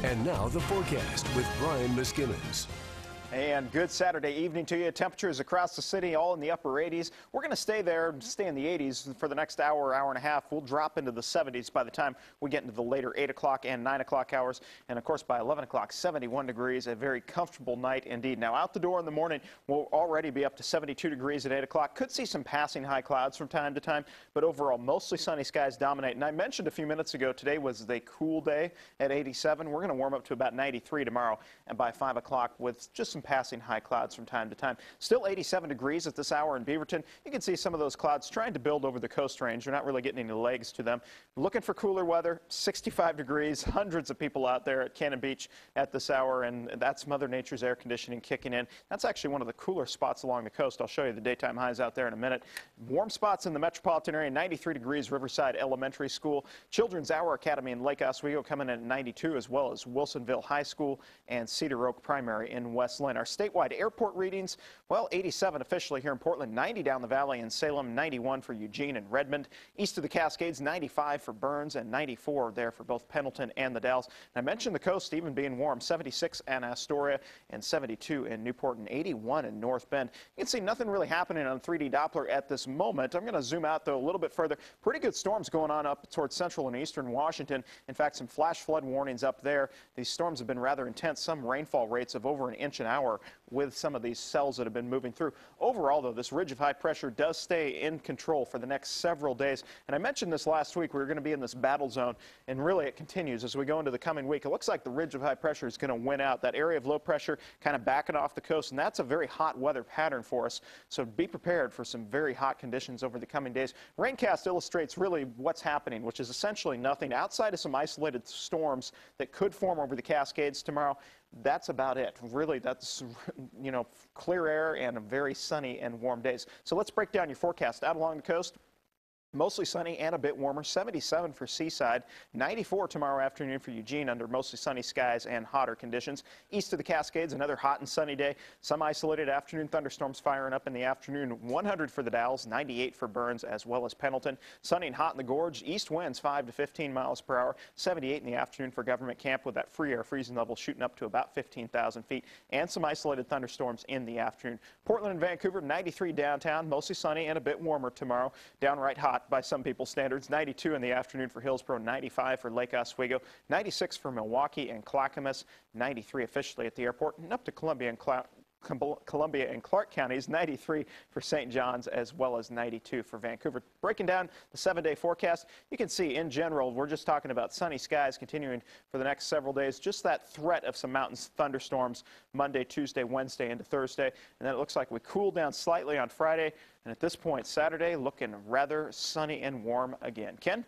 And now the forecast with Brian Miskimins. And good Saturday evening to you. Temperatures across the city all in the upper 80s. We're going to stay there, stay in the 80s for the next hour, hour and a half. We'll drop into the 70s by the time we get into the later 8 o'clock and 9 o'clock hours. And, of course, by 11 o'clock, 71 degrees, a very comfortable night indeed. Now, out the door in the morning, we'll already be up to 72 degrees at 8 o'clock. Could see some passing high clouds from time to time, but overall, mostly sunny skies dominate. And I mentioned a few minutes ago, today was a cool day at 87. We're going to warm up to about 93 tomorrow, and by 5 o'clock with just some passing high clouds from time to time. Still 87 degrees at this hour in Beaverton. You can see some of those clouds trying to build over the coast range. They're not really getting any legs to them. Looking for cooler weather, 65 degrees, hundreds of people out there at Cannon Beach at this hour, and that's Mother Nature's air conditioning kicking in. That's actually one of the cooler spots along the coast. I'll show you the daytime highs out there in a minute. Warm spots in the metropolitan area, 93 degrees, Riverside Elementary School. Children's Hour Academy in Lake Oswego coming in at 92, as well as Wilsonville High School and Cedar Oak Primary in West Lynn. Our statewide airport readings, well, 87 officially here in Portland, 90 down the valley in Salem, 91 for Eugene and Redmond. East of the Cascades, 95 for Burns and 94 there for both Pendleton and the Dalles. And I mentioned the coast even being warm, 76 in Astoria and 72 in Newport and 81 in North Bend. You can see nothing really happening on 3D Doppler at this moment. I'm going to zoom out, though, a little bit further. Pretty good storms going on up towards central and eastern Washington. In fact, some flash flood warnings up there. These storms have been rather intense, some rainfall rates of over an inch an hour with some of these cells that have been moving through. Overall, though, this ridge of high pressure does stay in control for the next several days. And I mentioned this last week. We were going to be in this battle zone, and really it continues as we go into the coming week. It looks like the ridge of high pressure is going to win out. That area of low pressure kind of backing off the coast, and that's a very hot weather pattern for us. So be prepared for some very hot conditions over the coming days. Raincast illustrates really what's happening, which is essentially nothing outside of some isolated storms that could form over the Cascades tomorrow. That's about it. Really, that's, clear air and very sunny and warm days. So let's break down your forecast out along the coast. Mostly sunny and a bit warmer, 77 for Seaside, 94 tomorrow afternoon for Eugene under mostly sunny skies and hotter conditions. East of the Cascades, another hot and sunny day. Some isolated afternoon thunderstorms firing up in the afternoon. 100 for the Dalles, 98 for Burns as well as Pendleton. Sunny and hot in the Gorge. East winds 5 to 15 miles per hour. 78 in the afternoon for Government Camp with that free air freezing level shooting up to about 15,000 feet. And some isolated thunderstorms in the afternoon. Portland and Vancouver, 93 downtown, mostly sunny and a bit warmer tomorrow. Downright hot by some people's standards. 92 in the afternoon for Hillsborough, 95 for Lake Oswego, 96 for Milwaukee and Clackamas, 93 officially at the airport, and up to Columbia and Clark counties, 93 for St. John's as well as 92 for Vancouver. Breaking down the 7-day forecast, you can see in general we're just talking about sunny skies continuing for the next several days. Just that threat of some mountain thunderstorms Monday, Tuesday, Wednesday into Thursday. And then it looks like we cool down slightly on Friday. And at this point, Saturday looking rather sunny and warm again. Ken?